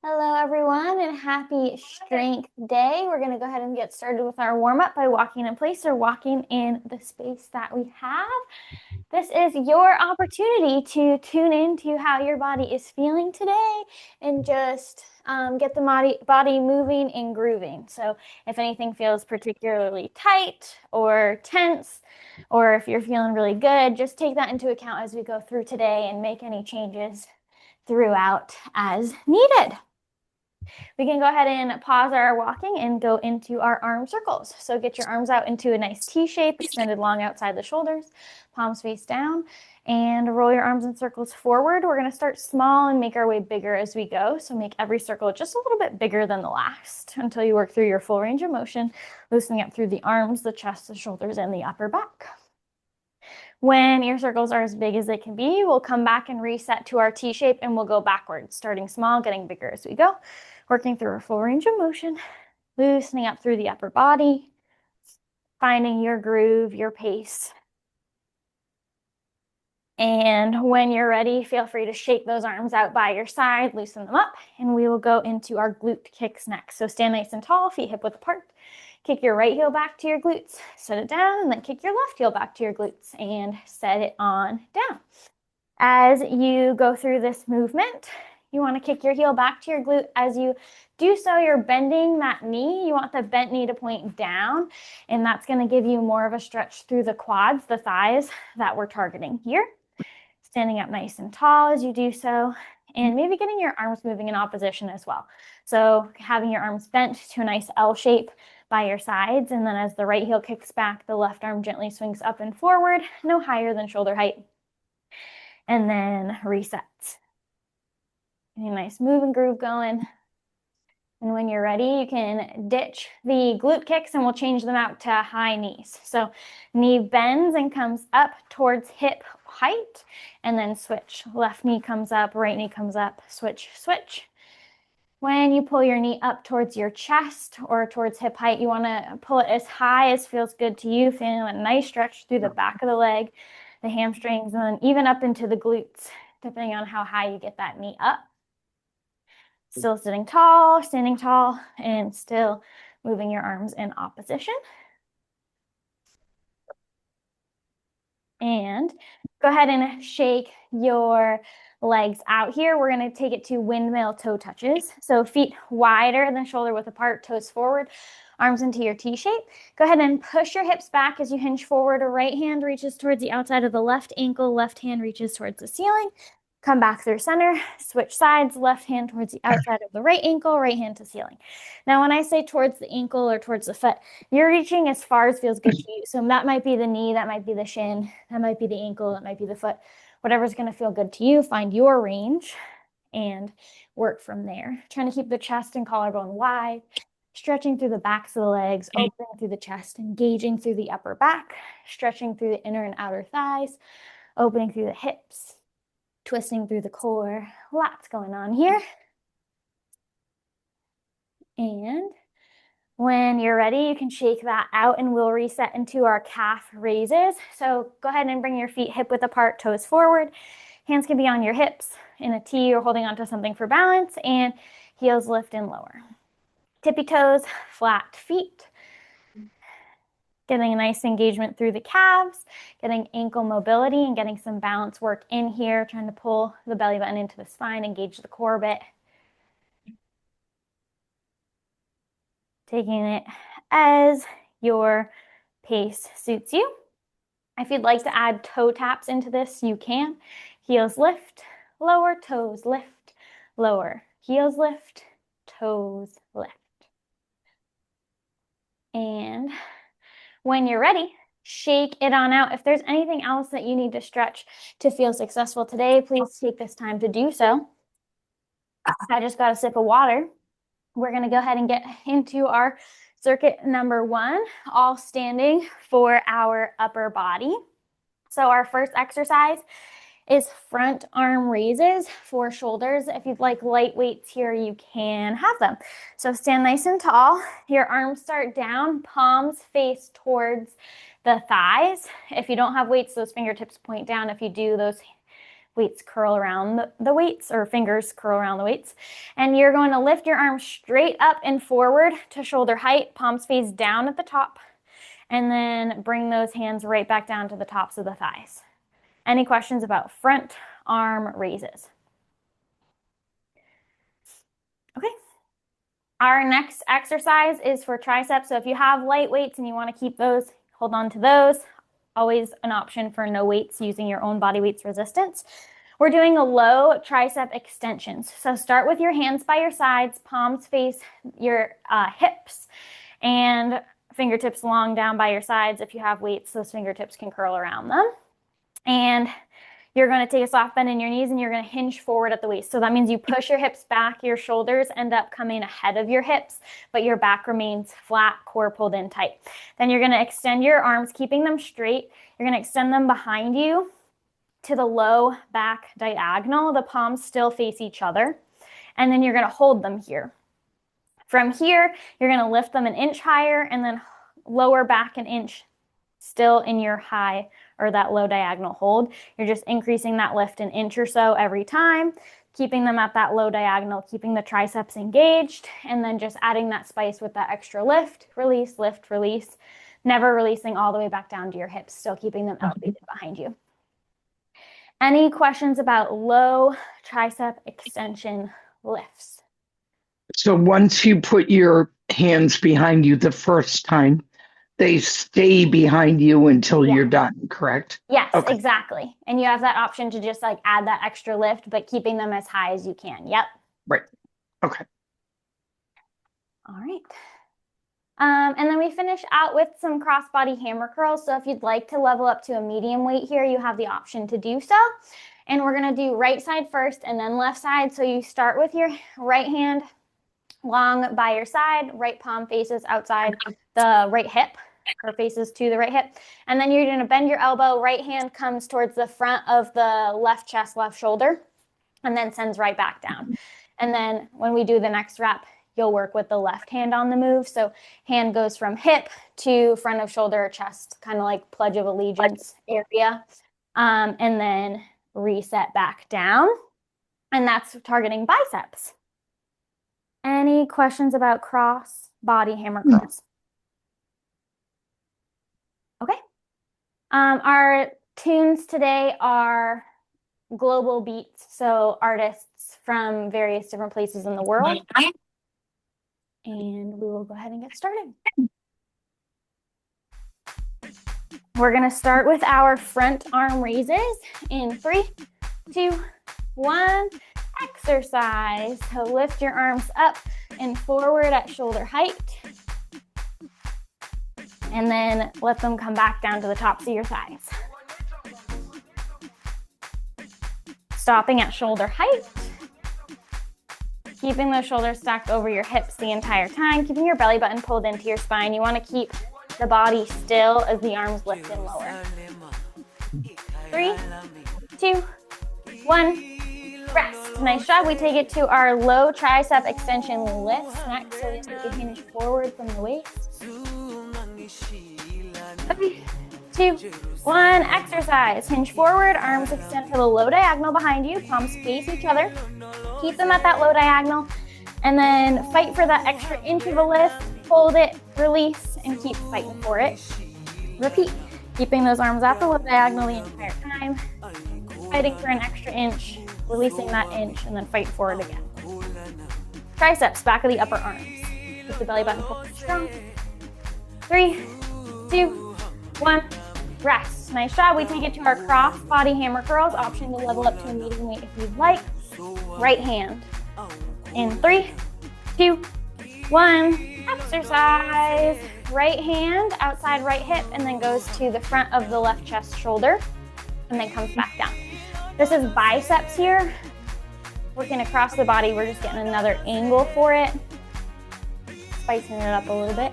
Hello, everyone, and happy strength day. We're going to go ahead and get started with our warm up by walking in place or walking in the space that we have. This is your opportunity to tune into how your body is feeling today and just get the body moving and grooving. So, if anything feels particularly tight or tense, or if you're feeling really good, just take that into account as we go through today and make any changes throughout as needed. We can go ahead and pause our walking and go into our arm circles. So get your arms out into a nice T shape, extended long outside the shoulders, palms face down, and roll your arms in circles forward. We're going to start small and make our way bigger as we go. So make every circle just a little bit bigger than the last until you work through your full range of motion, loosening up through the arms, the chest, the shoulders, and the upper back. When your circles are as big as they can be, we'll come back and reset to our T shape and we'll go backwards, starting small, getting bigger as we go, working through our full range of motion, loosening up through the upper body, finding your groove, your pace. And when you're ready, feel free to shake those arms out by your side, loosen them up, and we will go into our glute kicks next. So stand nice and tall, feet hip width apart. Kick your right heel back to your glutes, set it down, and then kick your left heel back to your glutes and set it on down. As you go through this movement, you want to kick your heel back to your glute. As you do so, you're bending that knee. You want the bent knee to point down, and that's going to give you more of a stretch through the quads, the thighs that we're targeting here. Standing up nice and tall as you do so, and maybe getting your arms moving in opposition as well. So having your arms bent to a nice L shape by your sides, and then as the right heel kicks back, the left arm gently swings up and forward, no higher than shoulder height, and then reset. Getting a nice move and groove going. And when you're ready, you can ditch the glute kicks and we'll change them out to high knees. So knee bends and comes up towards hip height, and then switch. Left knee comes up, right knee comes up, switch, switch. When you pull your knee up towards your chest or towards hip height, you want to pull it as high as feels good to you, feeling a nice stretch through the back of the leg, the hamstrings, and then even up into the glutes, depending on how high you get that knee up. Still sitting tall, standing tall, and still moving your arms in opposition. And go ahead and shake your legs out here. We're going to take it to windmill toe touches. So feet wider than shoulder width apart, toes forward, arms into your T shape. Go ahead and push your hips back as you hinge forward. Right hand reaches towards the outside of the left ankle, left hand reaches towards the ceiling. Come back through center, switch sides, left hand towards the outside of the right ankle, right hand to ceiling. Now, when I say towards the ankle or towards the foot, you're reaching as far as feels good to you. So that might be the knee, that might be the shin, that might be the ankle, that might be the foot. Whatever's going to feel good to you, find your range and work from there. Trying to keep the chest and collarbone wide, stretching through the backs of the legs, opening through the chest, engaging through the upper back, stretching through the inner and outer thighs, opening through the hips, twisting through the core. Lots going on here. And when you're ready, you can shake that out and we'll reset into our calf raises. So go ahead and bring your feet hip width apart, toes forward. Hands can be on your hips in a T or holding onto something for balance, and heels lift and lower. Tippy toes, flat feet. Getting a nice engagement through the calves, getting ankle mobility and getting some balance work in here, trying to pull the belly button into the spine, engage the core a bit. Taking it as your pace suits you. If you'd like to add toe taps into this, you can. Heels lift, lower, toes lift, lower. Heels lift, toes lift. And when you're ready, shake it on out. If there's anything else that you need to stretch to feel successful today, please take this time to do so. I just got a sip of water. We're going to go ahead and get into our circuit number 1, all standing for our upper body. So our first exercise is front arm raises for shoulders. If you'd like light weights here, you can have them. So stand nice and tall. Your arms start down, palms face towards the thighs. If you don't have weights, those fingertips point down. If you do, those weights curl around the weights, or fingers curl around the weights. And you're going to lift your arms straight up and forward to shoulder height, palms face down at the top, and then bring those hands right back down to the tops of the thighs. Any questions about front arm raises? Okay. Our next exercise is for triceps. So if you have light weights and you want to keep those, hold on to those. Always an option for no weights, using your own body weight's resistance. We're doing a low tricep extensions. So start with your hands by your sides, palms face your hips, and fingertips long down by your sides. If you have weights, those fingertips can curl around them. And you're going to take a soft bend in your knees and you're going to hinge forward at the waist. So that means you push your hips back, your shoulders end up coming ahead of your hips, but your back remains flat, core pulled in tight. Then you're going to extend your arms, keeping them straight. You're going to extend them behind you to the low back diagonal. The palms still face each other. And then you're going to hold them here. From here, you're going to lift them an inch higher and then lower back an inch, still in your high or that low diagonal hold. You're just increasing that lift an inch or so every time, keeping them at that low diagonal, keeping the triceps engaged, and then just adding that spice with that extra lift, release, never releasing all the way back down to your hips, still keeping them elevated behind you. Any questions about low tricep extension lifts? So once you put your hands behind you the first time, they stay behind you until you're done, correct? Yes, okay. Exactly. And you have that option to just like add that extra lift, but keeping them as high as you can. Yep. Right. Okay. All right. And then we finish out with some crossbody hammer curls. So if you'd like to level up to a medium weight here, you have the option to do so. And we're going to do right side first and then left side. So you start with your right hand long by your side, right palm faces outside the right hip, or faces to the right hip. And then you're going to bend your elbow, right hand comes towards the front of the left chest, left shoulder, and then sends right back down. And then when we do the next rep, you'll work with the left hand on the move. So hand goes from hip to front of shoulder, chest, kind of like Pledge of Allegiance area. And then reset back down. And that's targeting biceps. Any questions about cross body hammer curls? Okay. Our tunes today are global beats, so artists from various different places in the world. And we will go ahead and get started. We're going to start with our front arm raises in 3, 2, 1. Exercise. So lift your arms up and forward at shoulder height. And then let them come back down to the tops of your thighs. Stopping at shoulder height. Keeping those shoulders stacked over your hips the entire time. Keeping your belly button pulled into your spine. You want to keep the body still as the arms lift and lower. 3, 2, 1. Rest. Nice job. We take it to our low tricep extension lifts next. So we take a hinge forward from the waist. 3, 2, 1. Exercise. Hinge forward. Arms extend to the low diagonal behind you. Palms face each other. Keep them at that low diagonal. And then fight for that extra inch of a lift. Hold it, release, and keep fighting for it. Repeat. Keeping those arms at the low diagonal the entire time. Fighting for an extra inch. Releasing that inch, and then fight forward again. Triceps, back of the upper arms. Keep the belly button pulled strong. 3, 2, 1. Rest. Nice job. We take it to our cross body hammer curls. Option to level up to a medium weight if you'd like. Right hand. In 3, 2, 1. Exercise. Right hand outside right hip, and then goes to the front of the left chest shoulder, and then comes back down. This is biceps here. Working across the body, we're just getting another angle for it. Spicing it up a little bit.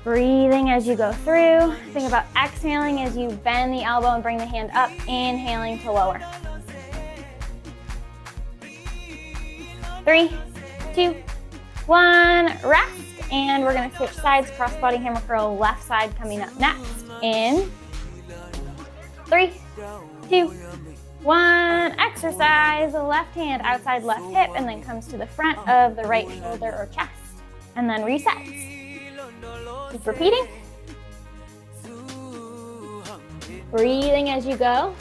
Breathing as you go through. Think about exhaling as you bend the elbow and bring the hand up. Inhaling to lower. 3, 2, 1. Rest. And we're going to switch sides. Cross body hammer curl. Left side coming up next. In 3, 2, 1 exercise. Left hand outside left hip and then comes to the front of the right shoulder or chest. And then resets. Keep repeating. Breathing as you go.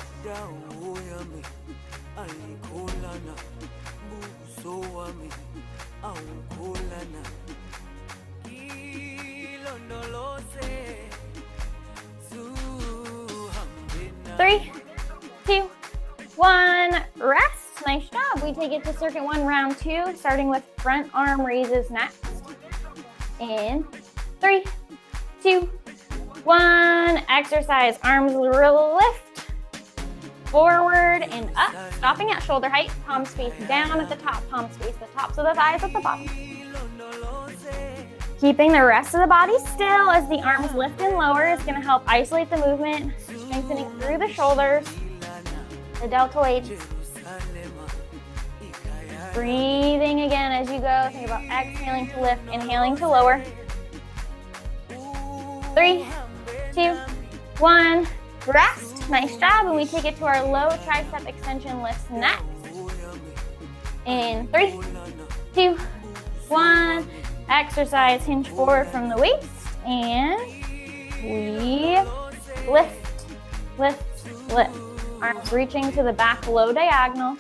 Three, 2, 1, rest. Nice job. We take it to circuit 1, round 2, starting with front arm raises next. In 3, 2, 1, exercise. Arms lift, forward and up, stopping at shoulder height, palms face down at the top, palms face the tops of the thighs at the bottom. Keeping the rest of the body still as the arms lift and lower is going to help isolate the movement, strengthening through the shoulders, the deltoids. Breathing again as you go. Think about exhaling to lift, inhaling to lower. 3, 2, 1, rest. Nice job. And we take it to our low tricep extension lifts next. In 3, 2, 1, exercise, hinge forward from the waist. And we lift, lift, lift. Arms reaching to the back, low diagonal.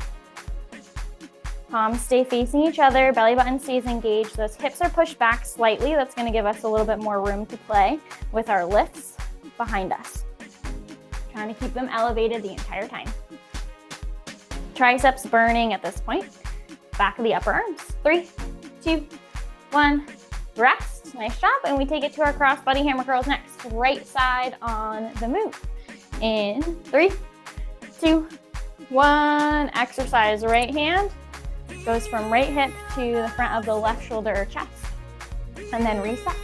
Palms stay facing each other, belly button stays engaged. Those hips are pushed back slightly. That's going to give us a little bit more room to play with our lifts behind us. Trying to keep them elevated the entire time. Triceps burning at this point. Back of the upper arms. 3, 2, 1, rest. Nice job. And we take it to our crossbody hammer curls next. Right side on the move. In 3, 2, 1, exercise. Right hand goes from right hip to the front of the left shoulder or chest, and then reset.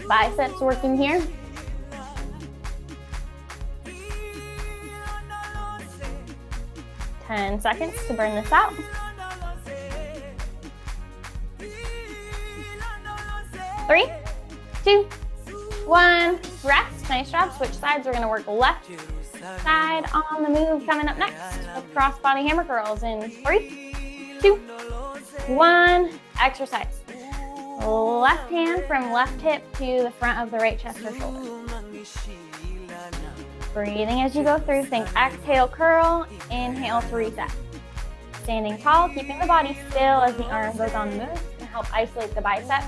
Biceps working here. Ten seconds to burn this out. 3, 2, 1, rest. Nice job. Switch sides. We're going to work left side on the move coming up next with cross body hammer curls in 3, 2, 1, exercise. Left hand from left hip to the front of the right chest or shoulder. Breathing as you go through. Think exhale, curl, inhale to reset. Standing tall, keeping the body still as the arm goes on the move and help isolate the bicep.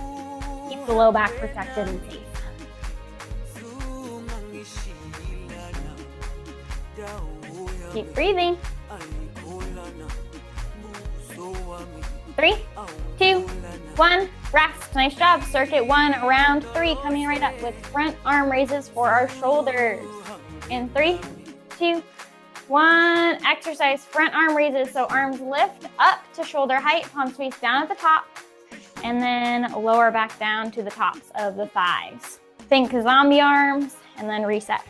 Keep the low back protected and safe. Keep breathing. 3, 2, 1, rest. Nice job. Circuit 1, round 3, coming right up with front arm raises for our shoulders. In 3, 2, 1, exercise front arm raises. So arms lift up to shoulder height, palms face down at the top, and then lower back down to the tops of the thighs. Think zombie arms, and then reset.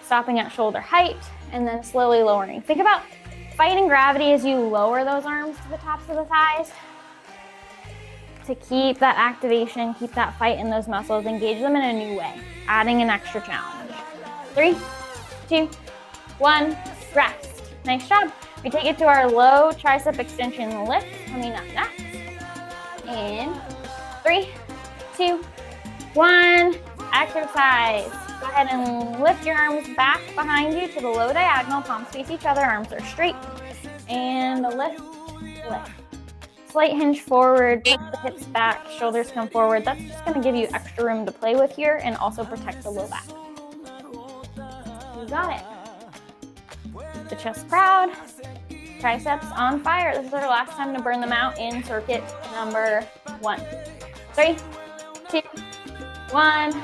Stopping at shoulder height, and then slowly lowering. Think about fighting gravity as you lower those arms to the tops of the thighs. To keep that activation, keep that fight in those muscles, engage them in a new way, adding an extra challenge. 3, 2, 1, rest. Nice job. We take it to our low tricep extension lift coming up next. In 3, 2, 1, exercise. Go ahead and lift your arms back behind you to the low diagonal. Palms face each other, arms are straight. And lift, lift. Slight hinge forward, push the hips back, shoulders come forward. That's just going to give you extra room to play with here and also protect the low back. You got it. Keep the chest proud. Triceps on fire. This is our last time to burn them out in circuit number 1. 3, 2, 1,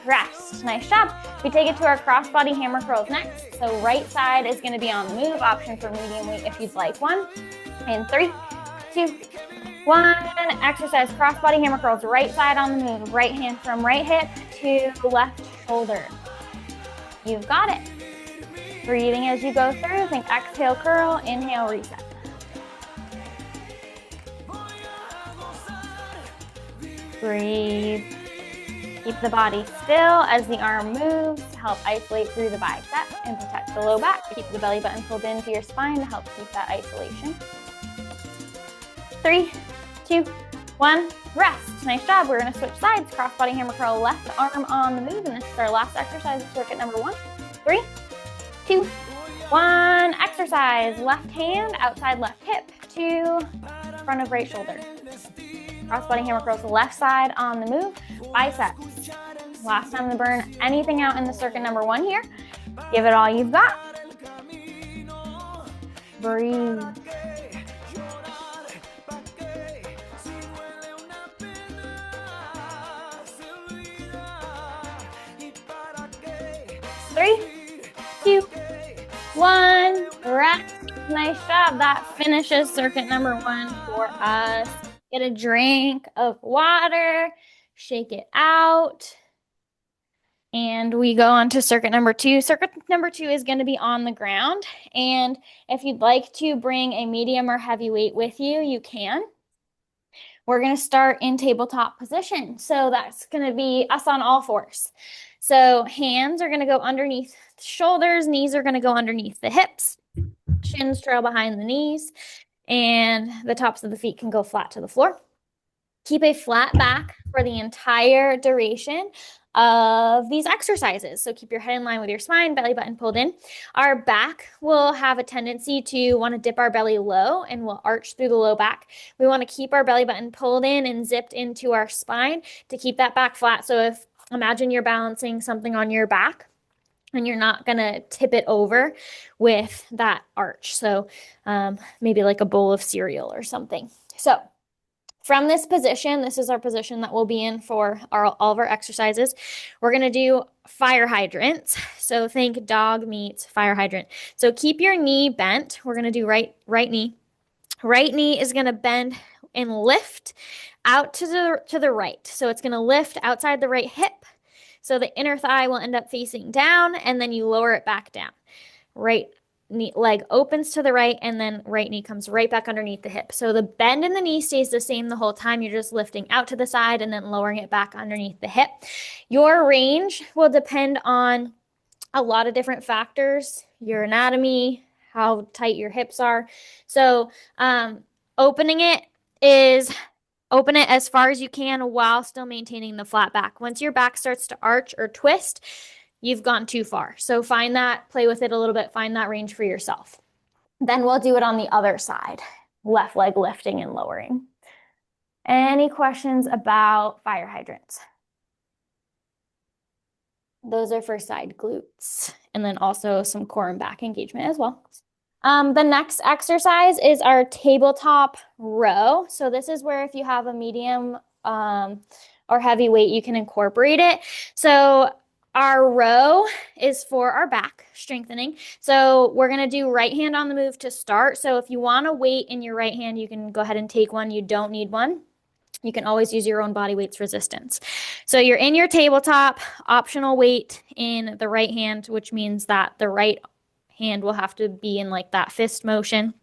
rest. Nice job. We take it to our crossbody hammer curls next. So right side is going to be on the move, option for medium weight if you'd like one. In 3, 2, 1, exercise crossbody hammer curls, right side on the move, right hand from right hip to left shoulder. You've got it. Breathing as you go through, think exhale, curl, inhale, reset. Breathe. Keep the body still as the arm moves to help isolate through the bicep and protect the low back. Keep the belly button pulled into your spine to help keep that isolation. 3, 2, 1, rest. Nice job. We're gonna switch sides. Crossbody hammer curl, left arm on the move, and this is our last exercise of circuit number 1. 3, 2, 1, exercise. Left hand, outside left hip to front of right shoulder. Crossbody hammer curls, left side on the move, biceps. Last time to burn anything out in the circuit number 1 here. Give it all you've got. Breathe. Three, 2, 1, rest. Nice job. That finishes circuit number 1 for us. Get a drink of water, shake it out, and we go on to circuit number 2. Circuit number 2 is going to be on the ground, and if you'd like to bring a medium or heavy weight with you, you can. We're going to start in tabletop position, so that's going to be us on all fours. So hands are going to go underneath the shoulders, knees are going to go underneath the hips, shins trail behind the knees, and the tops of the feet can go flat to the floor. Keep a flat back for the entire duration of these exercises. So keep your head in line with your spine, belly button pulled in. Our back will have a tendency to want to dip our belly low and we'll arch through the low back. We want to keep our belly button pulled in and zipped into our spine to keep that back flat. So if imagine you're balancing something on your back and you're not going to tip it over with that arch. So maybe like a bowl of cereal or something. So from this position, this is our position that we'll be in for all of our exercises. We're going to do fire hydrants. So think dog meets fire hydrant. So keep your knee bent. We're going to do right knee. Right knee is going to bend and lift out to the right. So it's going to lift outside the right hip. So the inner thigh will end up facing down, and then you lower it back down. Right knee leg opens to the right, and then right knee comes right back underneath the hip. So the bend in the knee stays the same the whole time. You're just lifting out to the side and then lowering it back underneath the hip. Your range will depend on a lot of different factors, your anatomy, how tight your hips are. So open it as far as you can while still maintaining the flat back. Once your back starts to arch or twist, you've gone too far. So find that, play with it a little bit, find that range for yourself. Then we'll do it on the other side, left leg lifting and lowering. Any questions about fire hydrants? Those are for side glutes, and then also some core and back engagement as well. The next exercise is our tabletop row. So this is where if you have a medium or heavy weight, you can incorporate it. So our row is for our back strengthening. So we're going to do right hand on the move to start. So if you want a weight in your right hand, you can go ahead and take one. You don't need one. You can always use your own body weight's resistance. So you're in your tabletop, optional weight in the right hand, which means that the right hand will have to be in like that fist motion.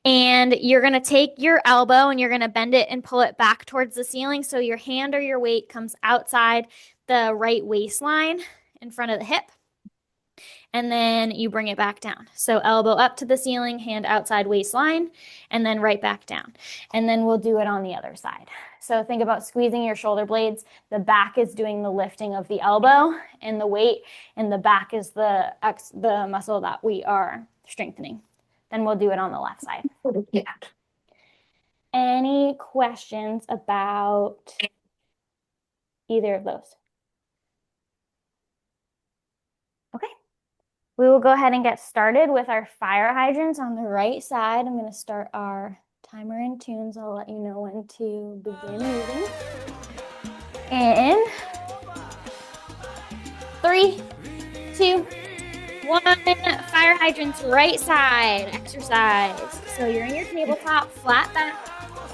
And you're going to take your elbow and you're going to bend it and pull it back towards the ceiling. So your hand or your weight comes outside the right waistline in front of the hip. And then you bring it back down. So elbow up to the ceiling, hand outside waistline, and then right back down. And then we'll do it on the other side. So think about squeezing your shoulder blades. The back is doing the lifting of the elbow and the weight, and the back is the muscle that we are strengthening. Then we'll do it on the left side. Yeah. Any questions about either of those? Okay. We will go ahead and get started with our fire hydrants on the right side. I'm going to start our timer and tunes. I'll let you know when to begin moving. In 3, 2, 1, fire hydrants right side exercise. So you're in your tabletop, flat back,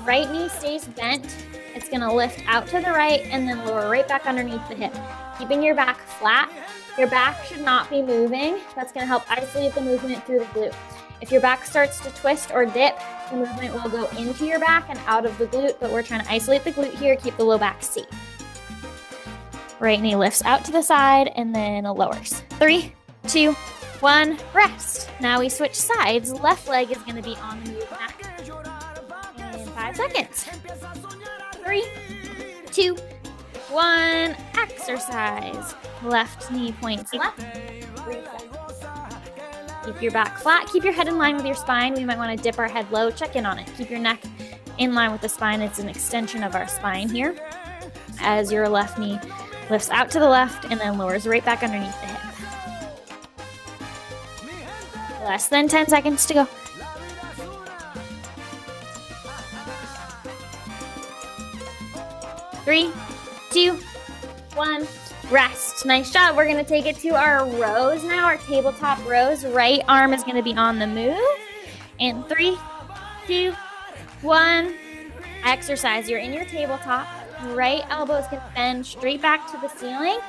right knee stays bent. It's going to lift out to the right and then lower right back underneath the hip. Keeping your back flat. Your back should not be moving. That's going to help isolate the movement through the glute. If your back starts to twist or dip, the movement will go into your back and out of the glute, but we're trying to isolate the glute here, keep the low back safe. Right knee lifts out to the side and then lowers. 3, 2, 1, rest. Now we switch sides. Left leg is going to be on the move now. In 5 seconds. 3, 2, 1, exercise. Left knee points left. Reset. Keep your back flat. Keep your head in line with your spine. We might want to dip our head low. Check in on it. Keep your neck in line with the spine. It's an extension of our spine here. As your left knee lifts out to the left and then lowers right back underneath the hip. Less than 10 seconds to go. 3, 2, 1, rest. Nice job. We're going to take it to our rows now, our tabletop rows. Right arm is going to be on the move. In 3, 2, 1, exercise. You're in your tabletop. Right elbow is going to bend straight back to the ceiling,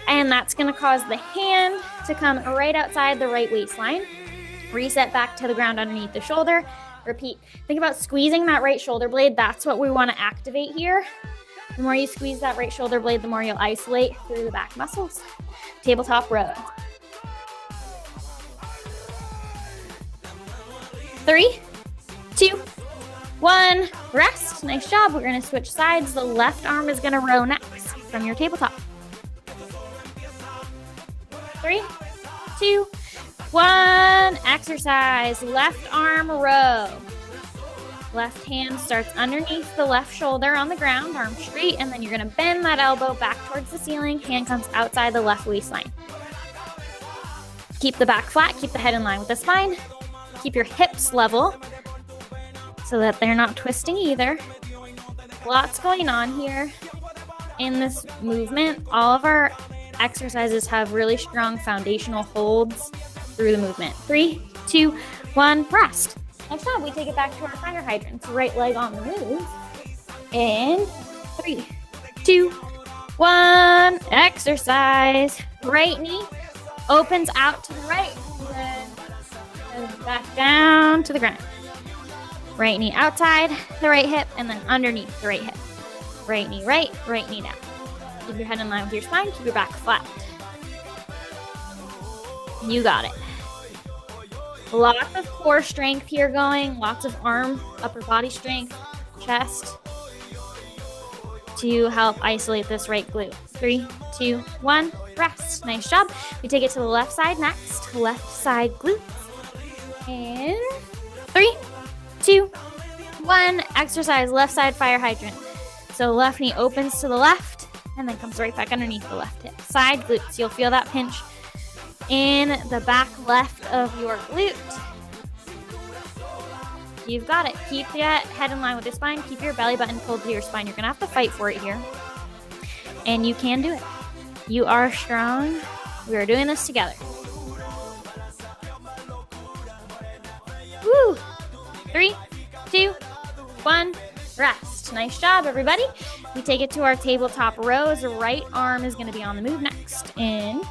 and that's going to cause the hand to come right outside the right waistline. Reset back to the ground underneath the shoulder. Repeat. Think about squeezing that right shoulder blade. That's what we want to activate here. The more you squeeze that right shoulder blade, the more you'll isolate through the back muscles. Tabletop row. 3, 2, 1, rest. Nice job. We're going to switch sides. The left arm is going to row next from your tabletop. 3, 2, 1, exercise. Left arm row. Left hand starts underneath the left shoulder on the ground, arm straight, and then you're going to bend that elbow back towards the ceiling. Hand comes outside the left waistline. Keep the back flat. Keep the head in line with the spine. Keep your hips level so that they're not twisting either. Lots going on here in this movement. All of our exercises have really strong foundational holds through the movement. 3, 2, 1, rest. Next job, we take it back to our fire hydrants. Right leg on the move. And 3, 2, 1, exercise. Right knee opens out to the right. And back down to the ground. Right knee outside the right hip and then underneath the right hip. Right knee right knee down. Keep your head in line with your spine. Keep your back flat. You got it. Lots of core strength here going. Lots of arm, upper body strength, chest to help isolate this right glute. 3, 2, 1, rest. Nice job. We take it to the left side next. Left side glutes. And 3, 2, 1, exercise. Left side fire hydrant. So left knee opens to the left and then comes right back underneath the left hip. Side glutes. You'll feel that pinch in the back left of your glute. You've got it. Keep that head in line with your spine. Keep your belly button pulled to your spine. You're going to have to fight for it here. And you can do it. You are strong. We are doing this together. Woo! 3, 2, 1, rest. Nice job, everybody. We take it to our tabletop rows. Right arm is going to be on the move next. In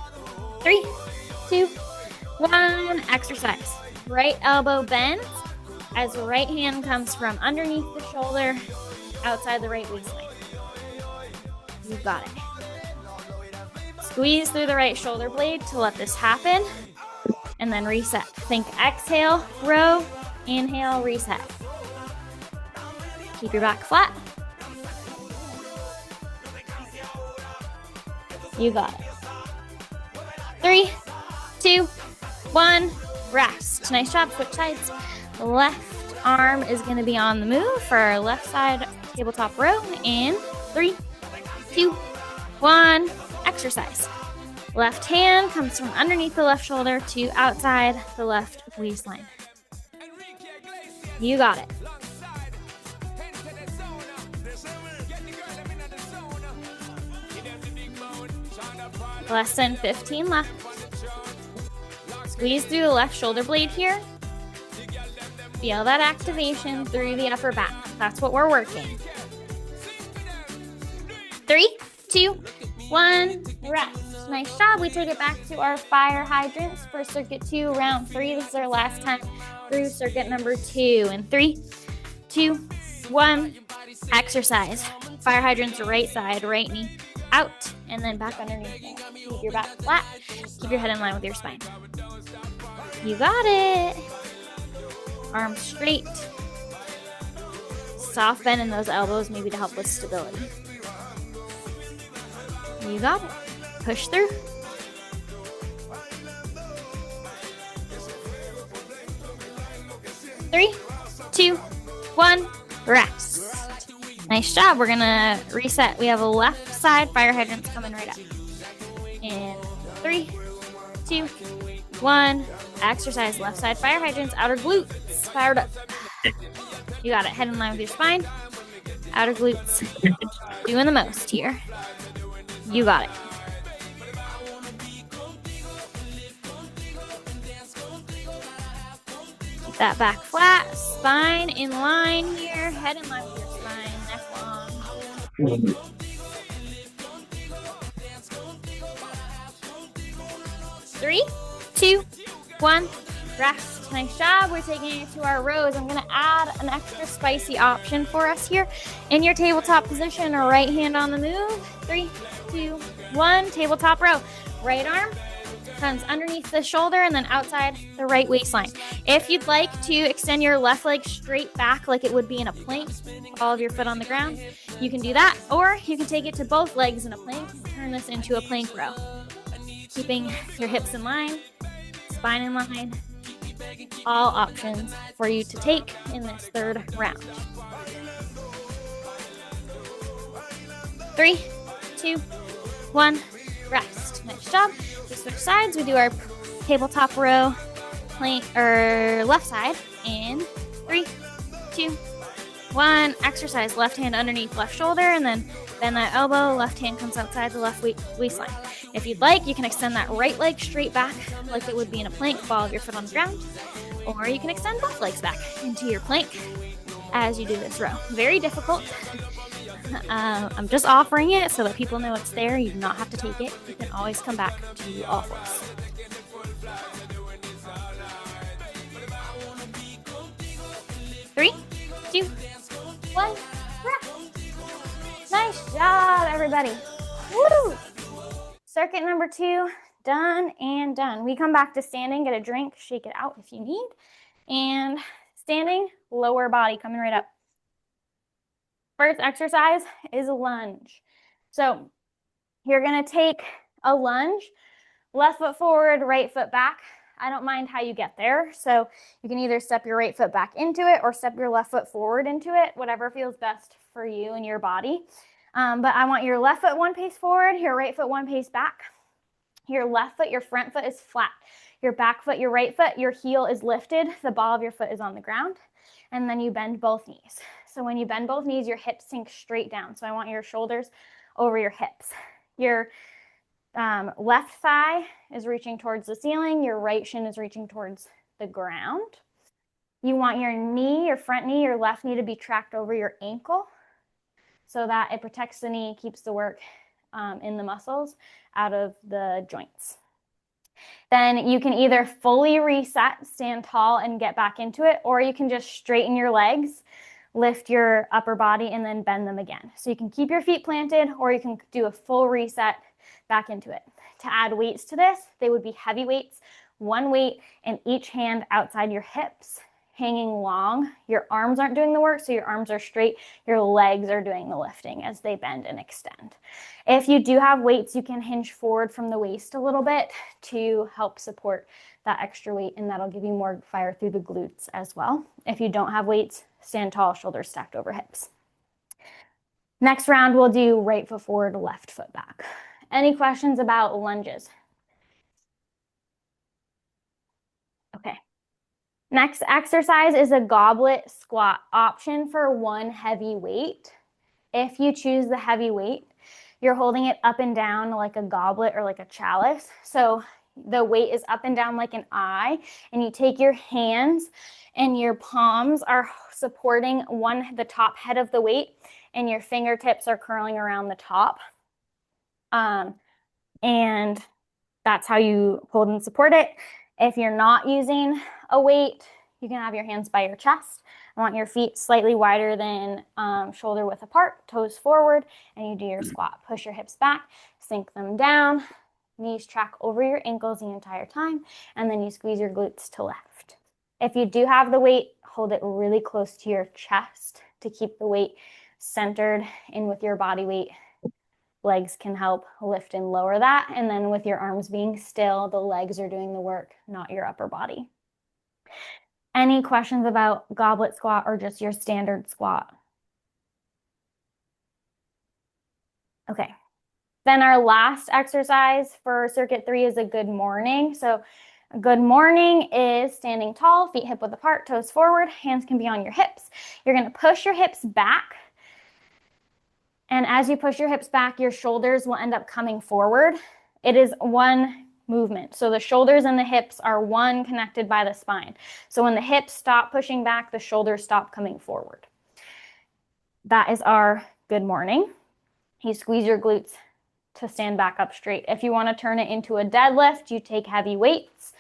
3, 2, 1, exercise. Right elbow bends as right hand comes from underneath the shoulder, outside the right waistline. You got it. Squeeze through the right shoulder blade to let this happen, and then reset. Think exhale, row, inhale, reset. Keep your back flat. You got it. 3, 2, 1, rest. Nice job. Switch sides. Left arm is going to be on the move for our left side tabletop row. In 3, 2, 1, exercise. Left hand comes from underneath the left shoulder to outside the left waistline. You got it. Less than 15 left. Squeeze through the left shoulder blade here. Feel that activation through the upper back. That's what we're working. 3, 2, 1, rest. Nice job. We take it back to our fire hydrants for circuit 2, round 3. This is our last time through circuit number 2. And 3, 2, 1, exercise. Fire hydrants right side, right knee out, and then back underneath. Keep your back flat. Keep your head in line with your spine. You got it. Arms straight. Soft bend in those elbows, maybe to help with stability. You got it. Push through. Three, two, one, rest. Nice job. We're gonna reset. We have a left side fire hydrants coming right up. And 3, 2, 1. Exercise left side fire hydrants, outer glutes fired up. You got it. Head in line with your spine. Outer glutes. Doing the most here. You got it. Keep that back flat. Spine in line here. Head in line with your spine. Neck long. 3, 2, 1. Rest. Nice job. We're taking it to our rows. I'm going to add an extra spicy option for us here. In your tabletop position, or right hand on the move. 3, 2, 1. Tabletop row. Right arm comes underneath the shoulder and then outside the right waistline. If you'd like to extend your left leg straight back like it would be in a plank, all of your foot on the ground, you can do that. Or you can take it to both legs in a plank and turn this into a plank row. Keeping your hips in line, spine in line. All options for you to take in this third round. 3, 2, 1, rest. Nice job. We switch sides. We do our tabletop row, plank or left side in 3, 2, 1. Exercise left hand underneath left shoulder, and then bend that elbow. Left hand comes outside the left waistline. If you'd like, you can extend that right leg straight back like it would be in a plank. Ball of your foot on the ground. Or you can extend both legs back into your plank as you do this row. Very difficult. I'm just offering it so that people know it's there. You do not have to take it. You can always come back to all fours. Three, 2, 1, rest. Nice job, everybody. Woo! Circuit number 2, done and done. We come back to standing, get a drink, shake it out if you need. And standing, lower body coming right up. First exercise is a lunge. So you're gonna take a lunge, left foot forward, right foot back. I don't mind how you get there. So you can either step your right foot back into it or step your left foot forward into it, whatever feels best for you and your body. But I want your left foot one pace forward, your right foot one pace back. Your left foot, your front foot is flat. Your back foot, your right foot, your heel is lifted. The ball of your foot is on the ground. And then you bend both knees. So when you bend both knees, your hips sink straight down. So I want your shoulders over your hips. Your left thigh is reaching towards the ceiling. Your right shin is reaching towards the ground. You want your knee, your front knee, your left knee to be tracked over your ankle so that it protects the knee, keeps the work in the muscles out of the joints. Then you can either fully reset, stand tall and get back into it, or you can just straighten your legs, lift your upper body, and then bend them again. So you can keep your feet planted, or you can do a full reset back into it. To add weights to this, they would be heavy weights, one weight in each hand outside your hips, hanging long. Your arms aren't doing the work, so your arms are straight. Your legs are doing the lifting as they bend and extend. If you do have weights, you can hinge forward from the waist a little bit to help support that extra weight, and that'll give you more fire through the glutes as well. If you don't have weights, stand tall, shoulders stacked over hips. Next round, we'll do right foot forward, left foot back. Any questions about lunges? Okay. Next exercise is a goblet squat option for one heavy weight. If you choose the heavy weight, you're holding it up and down like a goblet or like a chalice. So the weight is up and down like an eye, and you take your hands and your palms are supporting the top head of the weight, and your fingertips are curling around the top. And that's how you hold and support it. If you're not using a weight, you can have your hands by your chest. I want your feet slightly wider than shoulder width apart, toes forward, and you do your squat. Push your hips back, sink them down, knees track over your ankles the entire time, and then you squeeze your glutes to left. If you do have the weight, hold it really close to your chest to keep the weight centered in with your body weight. Legs can help lift and lower that. And then with your arms being still, the legs are doing the work, not your upper body. Any questions about goblet squat or just your standard squat? Okay. Then our last exercise for circuit 3 is a good morning. So a good morning is standing tall, feet hip width apart, toes forward, hands can be on your hips. You're going to push your hips back. And as you push your hips back, your shoulders will end up coming forward. It is one movement. So the shoulders and the hips are one connected by the spine. So when the hips stop pushing back, the shoulders stop coming forward. That is our good morning. You squeeze your glutes to stand back up straight. If you want to turn it into a deadlift, you take heavy weights.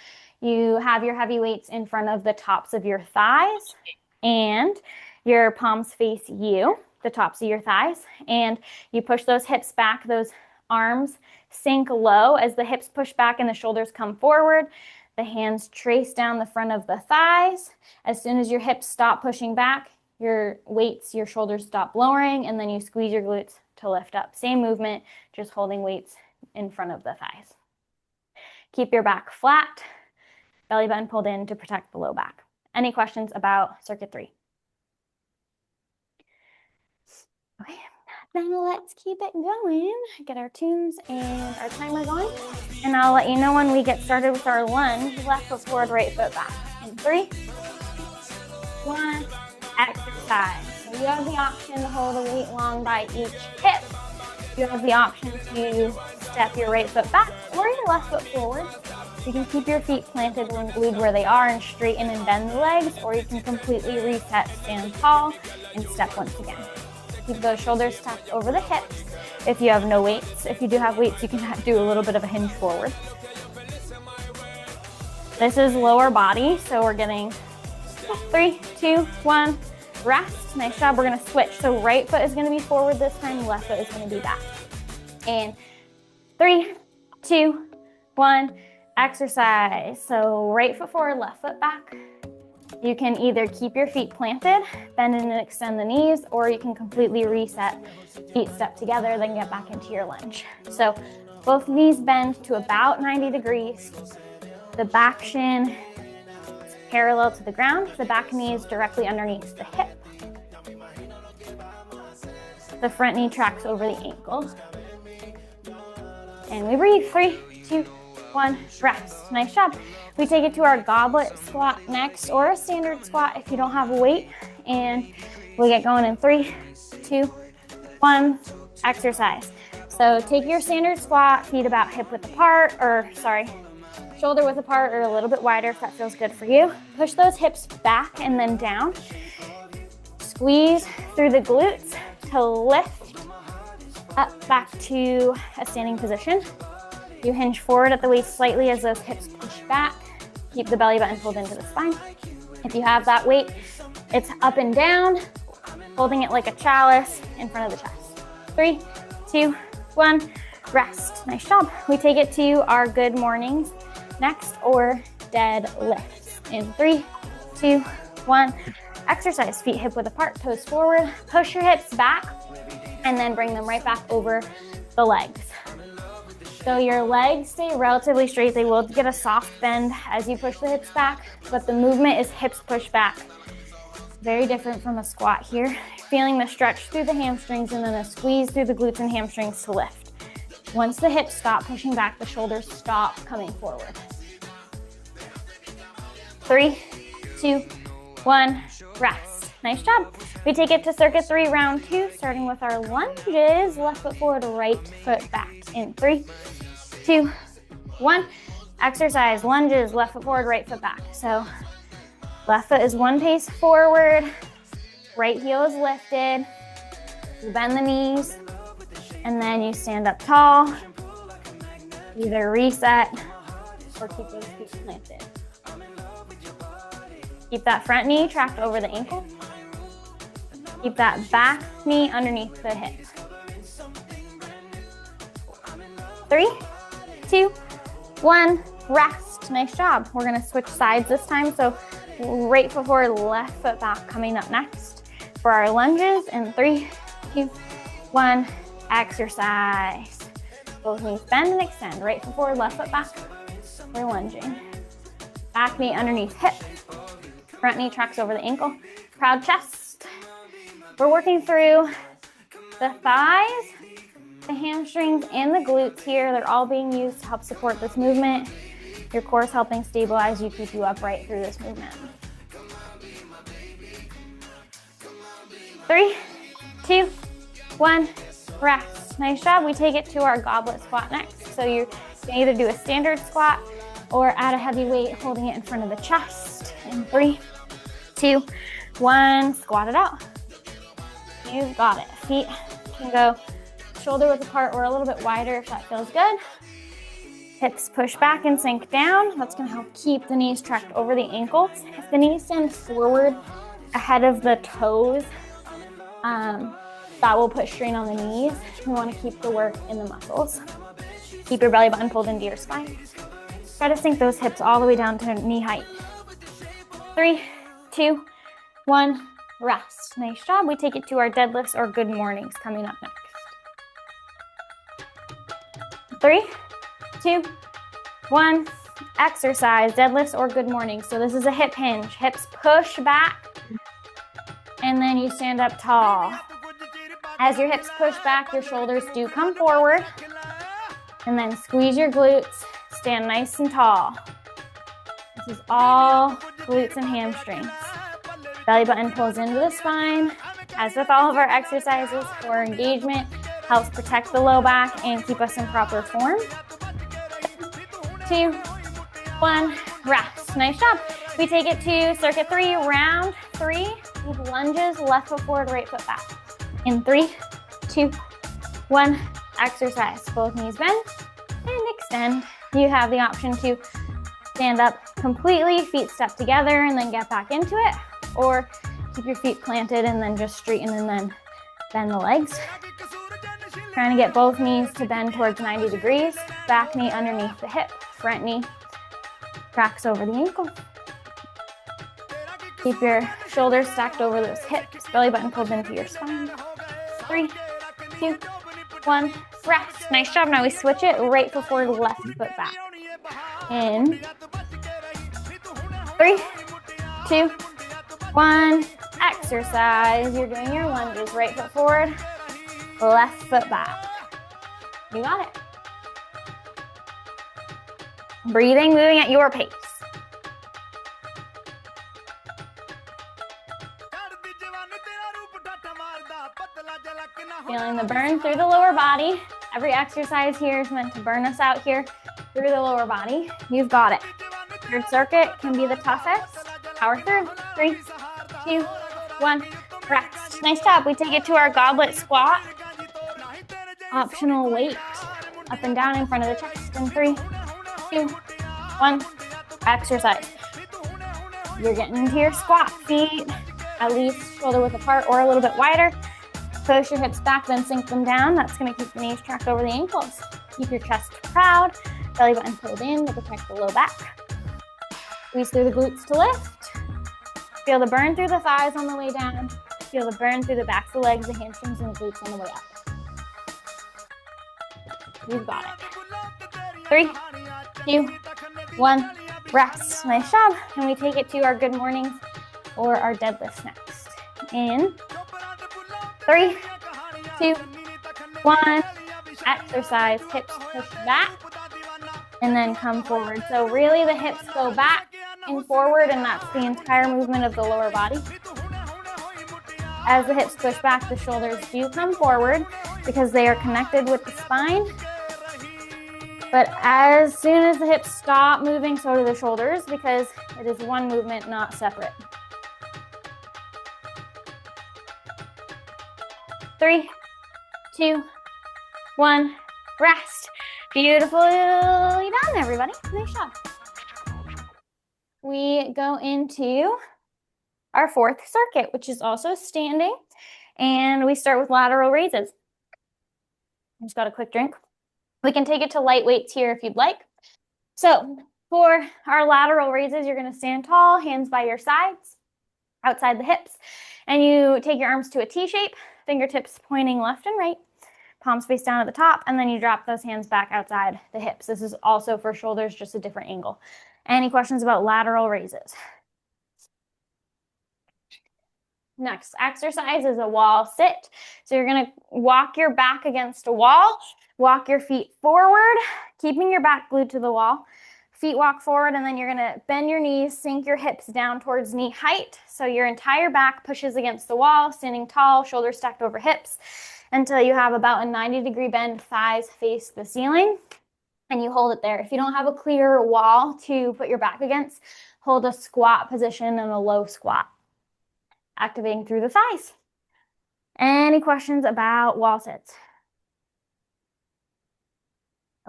You have your heavy weights in front of the tops of your thighs and your palms face you, the tops of your thighs, and you push those hips back, those arms sink low as the hips push back and the shoulders come forward. The hands trace down the front of the thighs. As soon as your hips stop pushing back, your weights, your shoulders stop lowering, and then you squeeze your glutes to lift up. Same movement, just holding weights in front of the thighs. Keep your back flat, belly button pulled in to protect the low back. Any questions about circuit 3? Okay, then let's keep it going. Get our tunes and our timer going. And I'll let you know when we get started with our lunge. Left foot forward, right foot back. In 3, 1, exercise. So you have the option to hold the weight long by each hip. You have the option to step your right foot back or your left foot forward. You can keep your feet planted and glued where they are and straighten and bend the legs, or you can completely reset, stand tall, and step once again. Keep those shoulders tucked over the hips. If you have no weights, if you do have weights, you can do a little bit of a hinge forward. This is lower body, so we're getting 3, 2, 1, rest. Nice job. We're going to switch. So right foot is going to be forward this time, left foot is going to be back. And 3, 2, 1, exercise. So right foot forward, left foot back. You can either keep your feet planted, bend and extend the knees, or you can completely reset, feet step together, then get back into your lunge. So both knees bend to about 90 degrees. The back shin is parallel to the ground. The back knee is directly underneath the hip. The front knee tracks over the ankle. And we breathe. 3, 2, 1, rest. Nice job. We take it to our goblet squat next, or a standard squat if you don't have a weight. And we'll get going in 3, 2, 1, exercise. So take your standard squat, feet about hip width apart, shoulder width apart or a little bit wider if that feels good for you. Push those hips back and then down. Squeeze through the glutes to lift up back to a standing position. You hinge forward at the waist slightly as those hips push back. Keep the belly button pulled into the spine. If you have that weight, it's up and down, holding it like a chalice in front of the chest. 3, 2, 1, rest. Nice job. We take it to our good mornings next, or dead lifts. In 3, 2, 1, exercise. Feet hip width apart, toes forward. Push your hips back and then bring them right back over the legs. So your legs stay relatively straight. They will get a soft bend as you push the hips back, but the movement is hips push back. Very different from a squat here. Feeling the stretch through the hamstrings and then a squeeze through the glutes and hamstrings to lift. Once the hips stop pushing back, the shoulders stop coming forward. 3, 2, 1, rest. Nice job. We take it to circuit 3, round 2, starting with our lunges. Left foot forward, right foot back. In 3, 2, 1, exercise. Lunges, left foot forward, right foot back. So left foot is one pace forward, right heel is lifted. You bend the knees, and then you stand up tall. Either reset or keep those feet planted. Keep that front knee tracked over the ankle. Keep that back knee underneath the hip. 3, 2, 1, rest. Nice job. We're gonna switch sides this time. So right foot forward, left foot back coming up next for our lunges. And 3, 2, 1, exercise. Both knees bend and extend. Right foot forward, left foot back. We're lunging. Back knee underneath hip. Front knee tracks over the ankle. Proud chest. We're working through the thighs, the hamstrings, and the glutes here. They're all being used to help support this movement. Your core is helping stabilize you, keep you upright through this movement. 3, 2, 1, rest. Nice job. We take it to our goblet squat next. So you can either do a standard squat or add a heavy weight, holding it in front of the chest. In 3, 2, 1, squat it out. You've got it. Feet can go shoulder width apart or a little bit wider if that feels good. Hips push back and sink down. That's going to help keep the knees tracked over the ankles. If the knees stand forward ahead of the toes, that will put strain on the knees. We want to keep the work in the muscles. Keep your belly button pulled into your spine. Try to sink those hips all the way down to knee height. 3, 2, 1, rest. Nice job. We take it to our deadlifts or good mornings coming up next. 3, 2, 1, exercise, deadlifts or good mornings. So this is a hip hinge. Hips push back and then you stand up tall. As your hips push back, your shoulders do come forward and then squeeze your glutes, stand nice and tall. This is all glutes and hamstrings. Belly button pulls into the spine. As with all of our exercises, core engagement helps protect the low back and keep us in proper form. 2, 1, rest. Nice job. We take it to circuit 3, round 3 with lunges, left foot forward, right foot back. In 3, 2, 1, exercise. Both knees bend and extend. You have the option to stand up completely, feet step together and then get back into it, or keep your feet planted and then just straighten and then bend the legs. Trying to get both knees to bend towards 90 degrees. Back knee underneath the hip. Front knee tracks over the ankle. Keep your shoulders stacked over those hips. Belly button pulled into your spine. 3, 2, 1, rest. Nice job. Now we switch it. Right foot forward, left foot back. In 3, 2, 1, exercise. You're doing your lunges. Right foot forward, left foot back. You got it. Breathing, moving at your pace. Feeling the burn through the lower body. Every exercise here is meant to burn us out here through the lower body. You've got it. Third circuit can be the toughest. Power through. 3, 2, 1, rest. Nice job. We take it to our goblet squat. Optional weight up and down in front of the chest. In 3, 2, 1, exercise. You're getting into your squat. Feet at least shoulder width apart or a little bit wider. Push your hips back, then sink them down. That's going to keep the knees tracked over the ankles. Keep your chest proud. Belly button pulled in to protect the low back. Squeeze through the glutes to lift. Feel the burn through the thighs on the way down. Feel the burn through the backs of the legs, the hamstrings, and the glutes on the way up. You've got it. 3, 2, 1, rest. Nice job. And we take it to our good mornings or our deadlifts next. In 3, 2, 1, exercise. Hips push back and then come forward. So really the hips go back and forward, and that's the entire movement of the lower body. As the hips push back, the shoulders do come forward because they are connected with the spine. But as soon as the hips stop moving, so do the shoulders, because it is one movement, not separate. 3, 2, 1, rest. Beautifully done, everybody. Nice job. We go into our fourth circuit, which is also standing. And we start with lateral raises. Just got a quick drink. We can take it to light weights here if you'd like. So for our lateral raises, you're going to stand tall, hands by your sides, outside the hips, and you take your arms to a T shape, fingertips pointing left and right, palms face down at the top, and then you drop those hands back outside the hips. This is also for shoulders, just a different angle. Any questions about lateral raises? Next exercise is a wall sit. So you're going to walk your back against a wall, walk your feet forward, keeping your back glued to the wall. Feet walk forward, and then you're going to bend your knees, sink your hips down towards knee height. So your entire back pushes against the wall, standing tall, shoulders stacked over hips, until you have about a 90-degree bend, thighs face the ceiling, and you hold it there. If you don't have a clear wall to put your back against, hold a squat position and a low squat, activating through the thighs. Any questions about wall sits?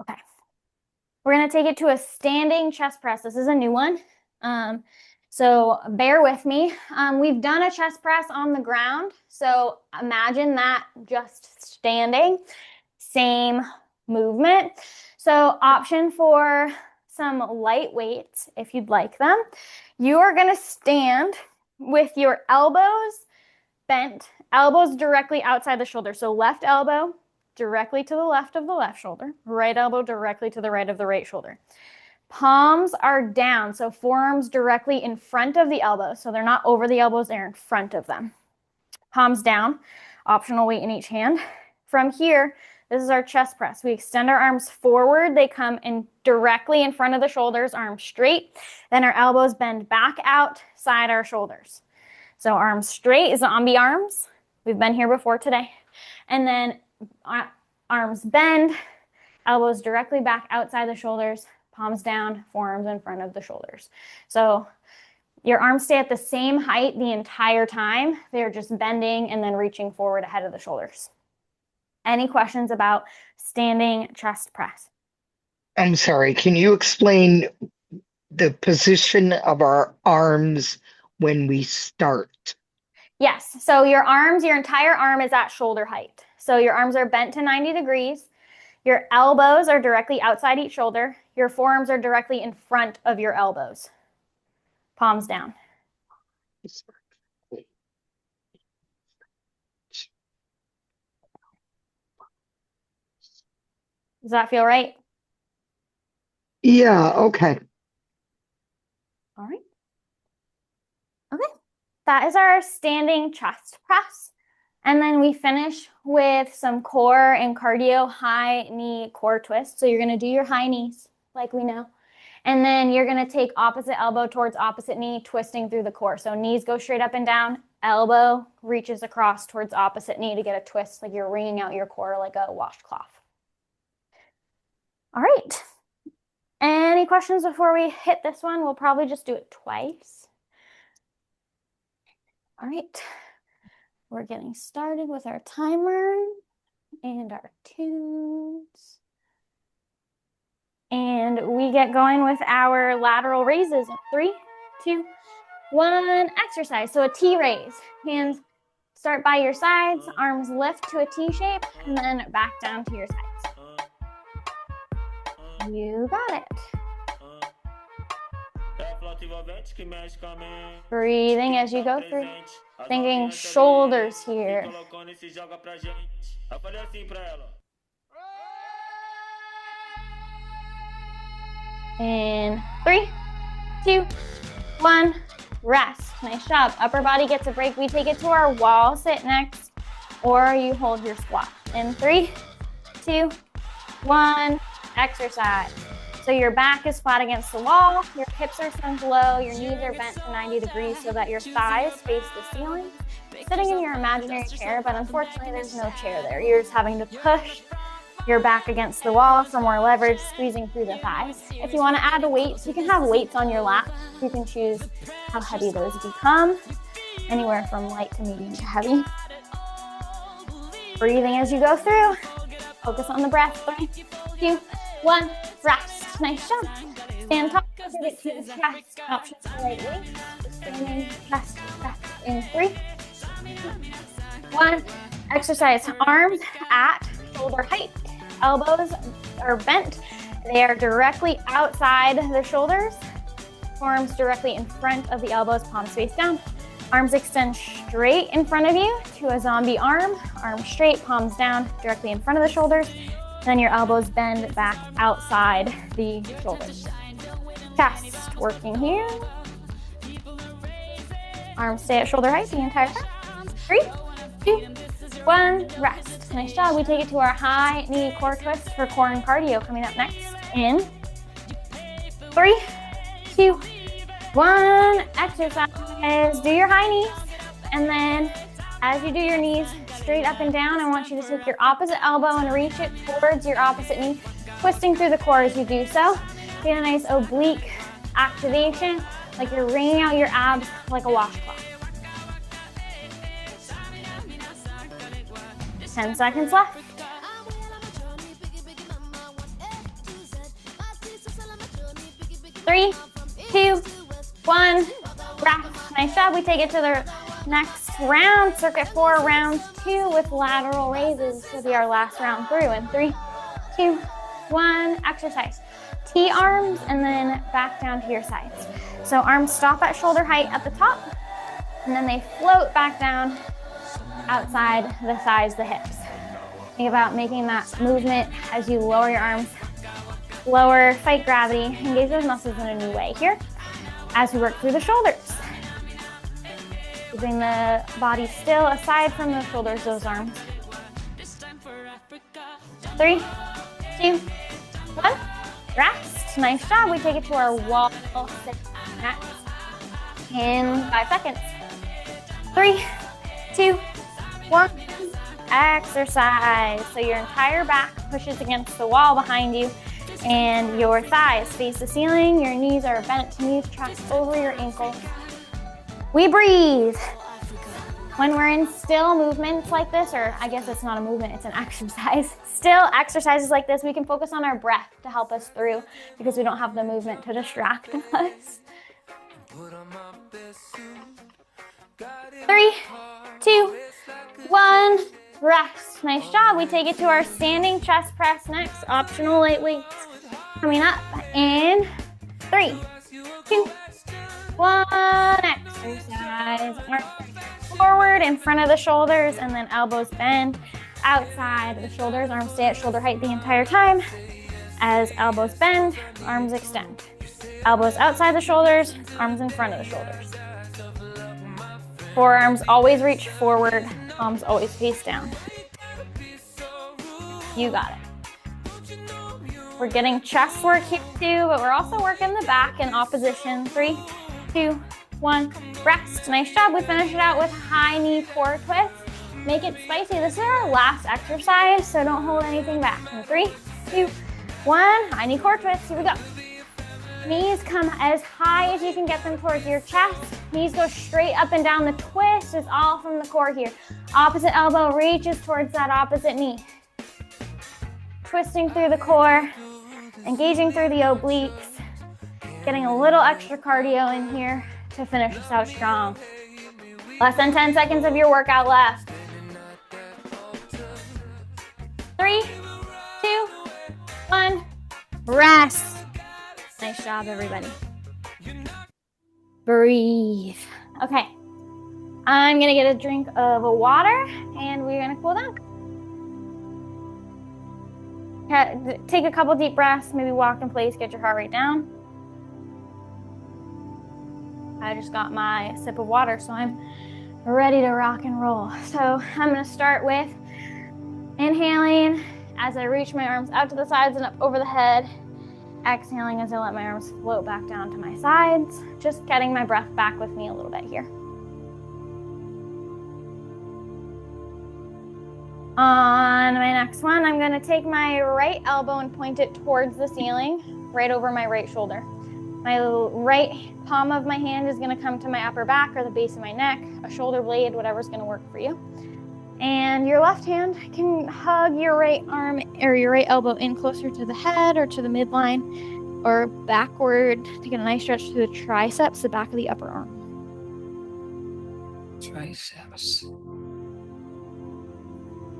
Okay. We're going to take it to a standing chest press. This is a new one. So bear with me. We've done a chest press on the ground. So imagine that just standing, same movement. So option for some light weights, if you'd like them. You are going to stand with your elbows bent, elbows directly outside the shoulder. So left elbow directly to the left of the left shoulder, right elbow directly to the right of the right shoulder. Palms are down, so forearms directly in front of the elbows. So they're not over the elbows, they're in front of them. Palms down, optional weight in each hand. From here, this is our chest press. We extend our arms forward. They come in directly in front of the shoulders, arms straight. Then our elbows bend back outside our shoulders. So arms straight, zombie arms. We've been here before today. And then arms bend, elbows directly back outside the shoulders, palms down, forearms in front of the shoulders. So your arms stay at the same height the entire time. They're just bending and then reaching forward ahead of the shoulders. Any questions about standing chest press? I'm sorry, can you explain the position of our arms when we start? Yes, so your arms, your entire arm is at shoulder height. So your arms are bent to 90 degrees. Your elbows are directly outside each shoulder. Your forearms are directly in front of your elbows. Palms down. Does that feel right? Yeah, okay. All right. Okay. That is our standing chest press. And then we finish with some core and cardio high knee core twist. So you're going to do your high knees like we know. And then you're going to take opposite elbow towards opposite knee, twisting through the core. So knees go straight up and down. Elbow reaches across towards opposite knee to get a twist, like you're wringing out your core like a washcloth. All right. Any questions before we hit this one? We'll probably just do it twice. All right. We're getting started with our timer and our tunes. And we get going with our lateral raises. 3, 2, 1, exercise. So a T raise. Hands start by your sides, arms lift to a T shape, and then back down to your sides. You got it. Breathing as you go through. Thinking shoulders here. In 3, 2, 1, rest. Nice job. Upper body gets a break. We take it to our wall sit next, or you hold your squat. In 3, 2, 1, exercise. So your back is flat against the wall, your hips are sunk low, your knees are bent to 90 degrees so that your thighs face the ceiling. Sitting in your imaginary chair, but unfortunately there's no chair there. You're just having to push your back against the wall for more leverage, squeezing through the thighs. If you want to add weights, you can have weights on your lap. You can choose how heavy those become, anywhere from light to medium to heavy. Breathing as you go through. Focus on the breath. 3, 2, 1, rest. Nice job. Stand tall. pivot to the chest, option slightly. Standing chest press in 3, 1. Exercise arms at shoulder height. Elbows are bent. They are directly outside the shoulders. Forearms directly in front of the elbows, palms face down. Arms extend straight in front of you to a zombie arm. Arms straight, palms down, directly in front of the shoulders. Then your elbows bend back outside the shoulders. Chest working here. Arms stay at shoulder height the entire time. 3, 2, 1, rest. Nice job. We take it to our high knee core twist for core and cardio coming up next. In 3, 2, 1, exercise. Do your high knees. And then as you do your knees straight up and down, I want you to take your opposite elbow and reach it towards your opposite knee, twisting through the core as you do so. Get a nice oblique activation, like you're wringing out your abs like a washcloth. 10 seconds left. 3, 2, 1, rest. Nice job. We take it to the next round, circuit 4, round 2 with lateral raises. This will be our last round through. In 3, 2, 1, exercise. T arms and then back down to your sides. So arms stop at shoulder height at the top, and then they float back down outside the thighs, the hips. Think about making that movement as you lower your arms, lower, fight gravity, engage those muscles in a new way here as we work through the shoulders. Keeping the body still aside from the shoulders, those arms. 3, 2, 1, rest. Nice job. We take it to our wall sit next in 5 seconds. 3, 2, 1, exercise. So your entire back pushes against the wall behind you and your thighs face the ceiling. Your knees are bent, knees trapped over your ankles. We breathe. When we're in still movements like this, or I guess it's not a movement, it's an exercise. Still exercises like this, we can focus on our breath to help us through because we don't have the movement to distract us. 3, 2, 1, rest. Nice job. We take it to our standing chest press next, optional light weights. Coming up in 3, 2, 1, exercise. Arms forward in front of the shoulders and then elbows bend outside the shoulders. Arms stay at shoulder height the entire time. As elbows bend, arms extend. Elbows outside the shoulders, arms in front of the shoulders. Forearms always reach forward, palms always face down. You got it. We're getting chest work here too, but we're also working the back in opposition. 3, 2, 1, rest. Nice job. We finish it out with high knee core twist. Make it spicy. This is our last exercise, so don't hold anything back. In 3, 2, 1, high knee core twist. Here we go. Knees come as high as you can get them towards your chest. Knees go straight up and down. The twist is all from the core here. Opposite elbow reaches towards that opposite knee. Twisting through the core, engaging through the obliques, getting a little extra cardio in here to finish us out strong. Less than 10 seconds of your workout left. 3, 2, 1, rest. Nice job, everybody. Breathe. Okay, I'm gonna get a drink of water and we're gonna cool down. Take a couple deep breaths, maybe walk in place, get your heart rate down. I just got my sip of water, so I'm ready to rock and roll. So I'm gonna start with inhaling as I reach my arms out to the sides and up over the head. Exhaling as I let my arms float back down to my sides. Just getting my breath back with me a little bit here. On my next one, I'm gonna take my right elbow and point it towards the ceiling, right over my right shoulder. My right palm of my hand is gonna come to my upper back or the base of my neck, a shoulder blade, whatever's gonna work for you. And your left hand can hug your right arm or your right elbow in closer to the head or to the midline. or backward. Take a nice stretch through the triceps, the back of the upper arm. Triceps.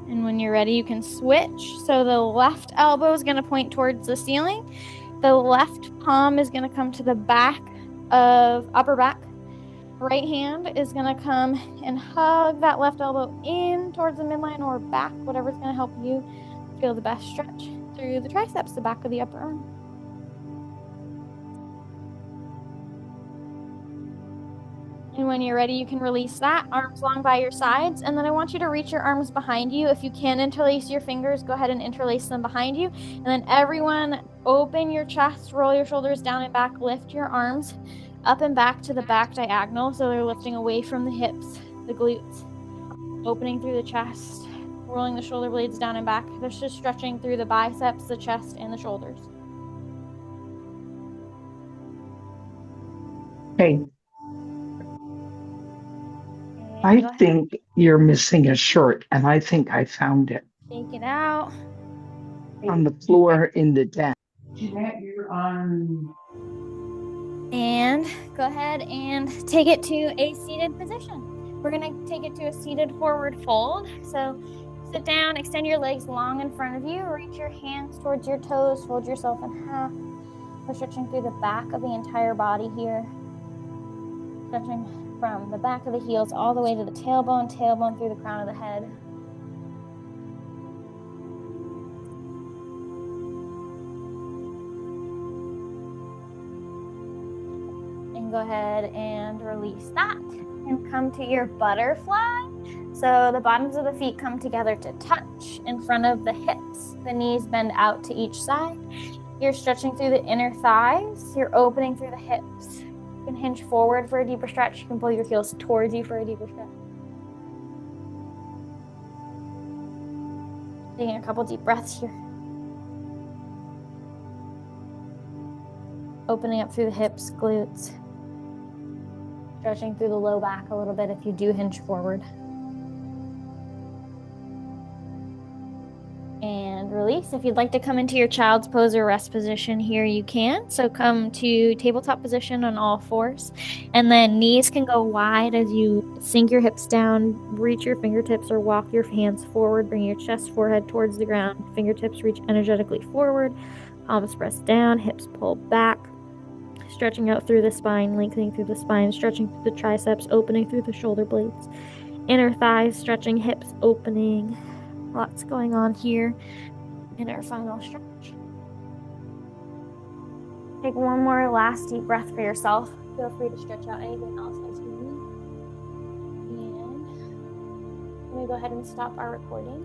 And when you're ready, you can switch. So the left elbow is going to point towards the ceiling. The left palm is going to come to the back of upper back. Right hand is going to come and hug that left elbow in towards the midline or back, whatever's going to help you feel the best stretch through the triceps, the back of the upper arm. And when you're ready, you can release that, arms long by your sides. And then I want you to reach your arms behind you. If you can interlace your fingers, go ahead and interlace them behind you. And then everyone, open your chest, roll your shoulders down and back, lift your arms up and back to the back diagonal. So they're lifting away from the hips, the glutes, opening through the chest, rolling the shoulder blades down and back. They're just stretching through the biceps, the chest, and the shoulders. Okay. I think you're missing a shirt, and I think I found it. Shake it out. On the floor in the den. And go ahead and take it to a seated position. We're going to take it to a seated forward fold. So sit down, extend your legs long in front of you, reach your hands towards your toes, fold yourself in half. We're stretching through the back of the entire body here. Stretching from the back of the heels all the way to the tailbone, tailbone through the crown of the head. And go ahead and release that and come to your butterfly. So the bottoms of the feet come together to touch in front of the hips. The knees bend out to each side. You're stretching through the inner thighs. You're opening through the hips. You can hinge forward for a deeper stretch. You can pull your heels towards you for a deeper stretch. Taking a couple deep breaths here. Opening up through the hips, glutes. Stretching through the low back a little bit if you do hinge forward. And release. If you'd like to come into your child's pose or rest position here, you can. So come to tabletop position on all fours. And then knees can go wide as you sink your hips down, reach your fingertips or walk your hands forward, bring your chest, forehead towards the ground. Fingertips reach energetically forward, palms press down, hips pull back. Stretching out through the spine, lengthening through the spine, stretching through the triceps, opening through the shoulder blades. Inner thighs, stretching, hips opening. Lots going on here in our final stretch. Take one more last deep breath for yourself. Feel free to stretch out anything else as you need. And I'm going to go ahead and stop our recording.